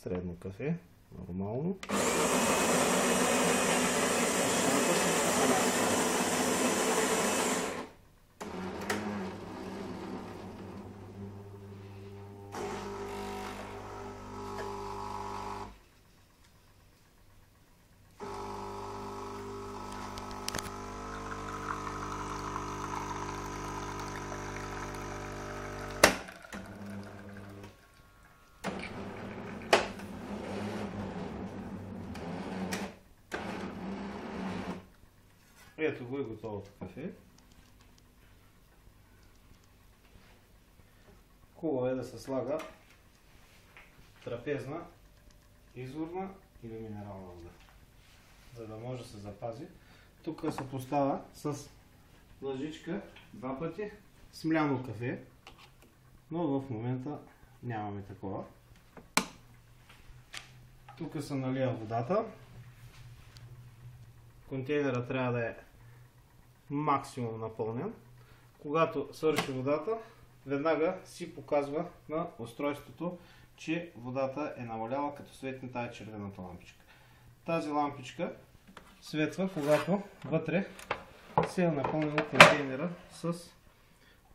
Средно кафе, нормално. Ето го и готовото кафе. Хубаво е да се слага трапезна, изворна или минерална вода, за да може да се запази. Тук се поставя с лъжичка 2 пъти смляно кафе, но в момента нямаме такова. Тук се налива водата. Контейнера трябва да е максимум напълнен. Когато свърши водата, веднага си показва на устройството, че водата е намаляла, като светне тази червената лампичка. Тази лампичка светва, когато вътре се е напълнил контейнера с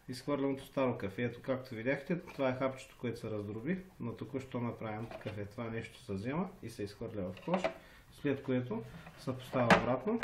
изхвърленото старо кафе. Ето, както видяхте, това е хапчето, което се раздроби на току-що направеното кафе. Това нещо се взема и се изхвърля в кош, след което се поставя обратно.